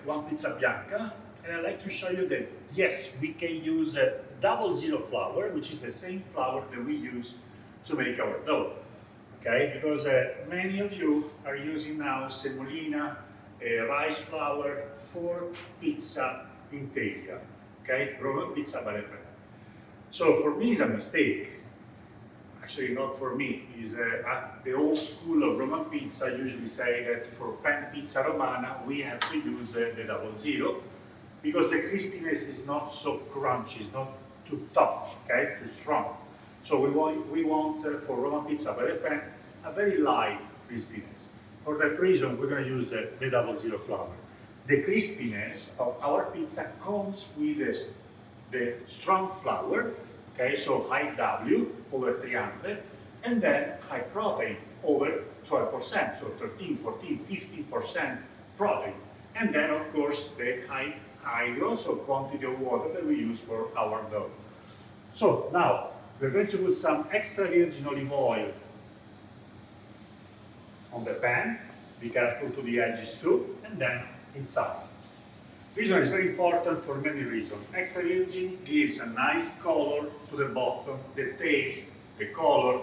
one pizza bianca, and I'd like to show you that yes, we can use a 00 flour, which is the same flour that we use to make our dough. Okay, because many of you are using now semolina, rice flour for pizza intera, okay, Roman pizza by the pan. So for me it's a mistake. Actually, not for me. Is the old school of Roman pizza usually say that for pan pizza Romana we have to use the 00 because the crispiness is not so crunchy, it's not too tough, okay, too strong. So we want for Roman pizza by the pan a very light crispiness. For that reason, we're going to use the 00 flour. The crispiness of our pizza comes with the strong flour, okay, so high W over 300, and then high protein over 12%, so 13, 14, 15% protein. And then, of course, the high hydro, so quantity of water that we use for our dough. So now, we're going to put some extra virgin olive oil on the pan. Be careful to the edges too, and then inside. This one is very important for many reasons. Extra virgin gives a nice color to the bottom, the taste, the color.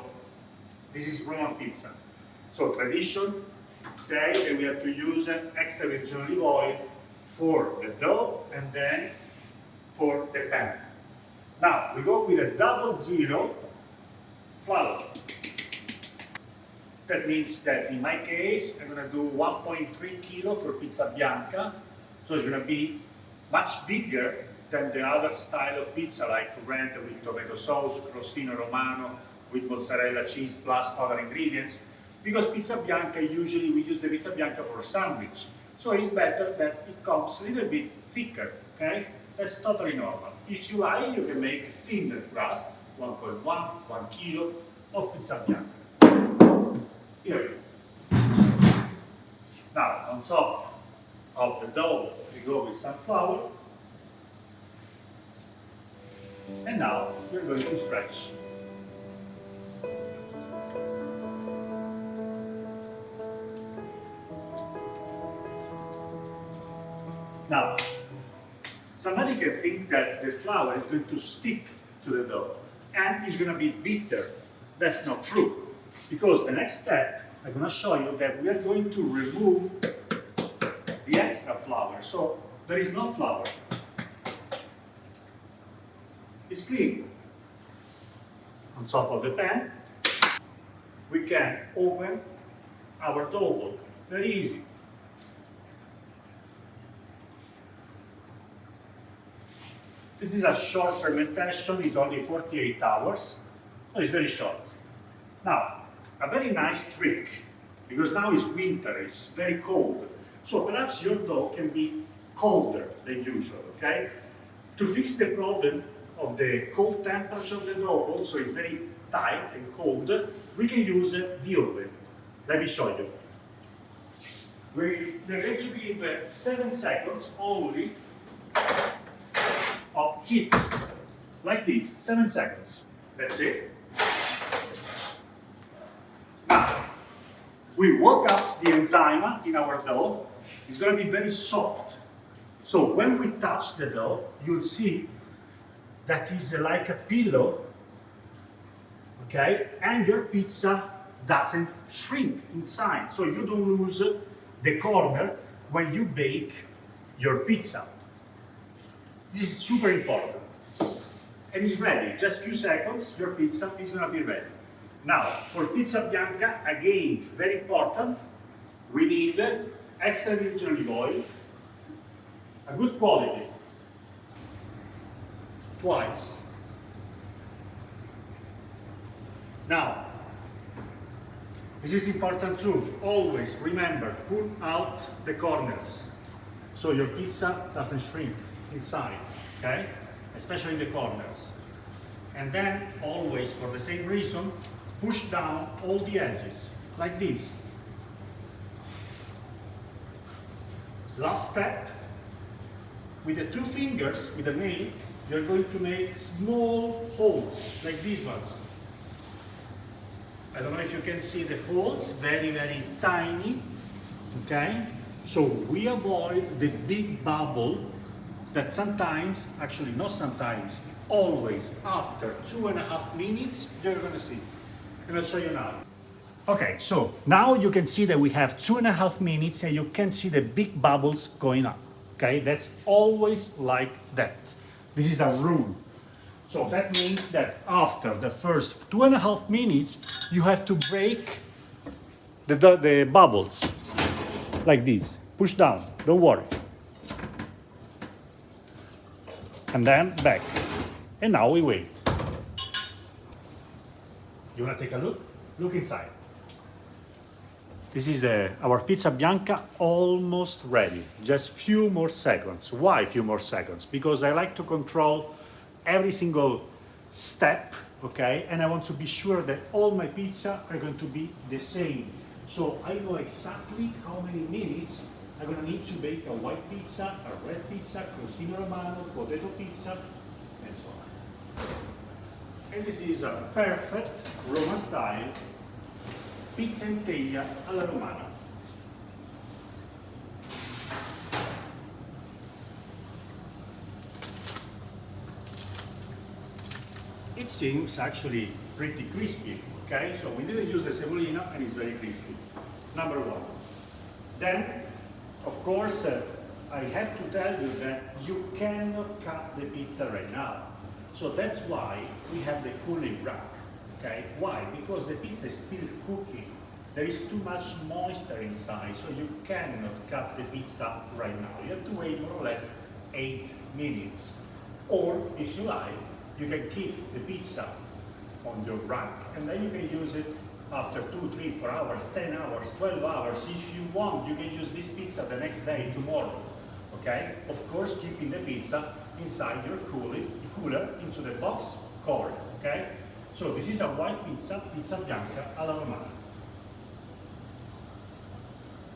This is Roman pizza. So tradition say that we have to use extra virgin olive oil for the dough and then for the pan. Now we go with a 00 flour. That means that in my case I'm going to do 1.3 kilo for pizza bianca. So it's going to be much bigger than the other style of pizza like red with tomato sauce, crostino romano with mozzarella cheese plus other ingredients. Because pizza bianca, usually we use the pizza bianca for a sandwich. So it's better that it comes a little bit thicker, okay? That's totally normal. If you like, you can make thinner crust, 1.1, 1 kilo of pizza bianca. Here. Now, on top of the dough, we go with some flour. And now we're going to stretch. Now, somebody can think that the flour is going to stick to the dough and it's going to be bitter. That's not true. Because the next step, I'm going to show you that we are going to remove the extra flour. So there is no flour. It's clean. On top of the pan, we can open our dough ball. Very easy. This is a short fermentation, it's only 48 hours, so it's very short. Now, a very nice trick, because now it's winter, it's very cold, so perhaps your dough can be colder than usual, okay? To fix the problem of the cold temperature of the dough, also it's very tight and cold, we can use the oven. Let me show you. We're going to give 7 seconds only of heat, like this, 7 seconds. That's it. Now, we woke up the enzyme in our dough. It's going to be very soft. So when we touch the dough, you'll see that is like a pillow, okay? And your pizza doesn't shrink inside. So you don't lose the corner when you bake your pizza. This is super important. And it's ready. Just a few seconds, your pizza is going to be ready. Now, for pizza bianca, again, very important, we need extra virgin olive oil, a good quality, twice. Now, this is important too. Always remember, pull out the corners so your pizza doesn't shrink inside, okay? Especially in the corners. And then always, for the same reason, push down all the edges, like this. Last step, with the 2 fingers, with the nail, you're going to make small holes, like these ones. I don't know if you can see the holes, very, very tiny, okay? So we avoid the big bubble that sometimes, actually not sometimes, always after 2.5 minutes, you're gonna see. And I'll show you now. Okay, so now you can see that we have 2.5 minutes and you can see the big bubbles going up. Okay, that's always like that. This is a rule. So that means that after the first 2.5 minutes, you have to break the bubbles like this. Push down, don't worry. And then back. And now we wait. You wanna take a look? Look inside. This is our pizza bianca almost ready. Just few more seconds. Why few more seconds? Because I like to control every single step, okay? And I want to be sure that all my pizza are going to be the same. So I know exactly how many minutes I'm gonna need to bake a white pizza, a red pizza, crostino romano, potato pizza, and so on. And this is a perfect Roma style pizza in teglia alla romana. It seems actually pretty crispy, okay? So we didn't use the cebollina and it's very crispy. Number one. Then, of course, I have to tell you that you cannot cut the pizza right now. So that's why we have the cooling rack. Okay, why? Because the pizza is still cooking. There is too much moisture inside, so you cannot cut the pizza right now. You have to wait more or less 8 minutes. Or, if you like, you can keep the pizza on your rack, and then you can use it after 2, 3, 4 hours, 10 hours, 12 hours. If you want, you can use this pizza the next day, tomorrow. Okay? Of course, keeping the pizza inside your cooler into the box cover. Okay? So this is a white pizza, pizza bianca alla romana.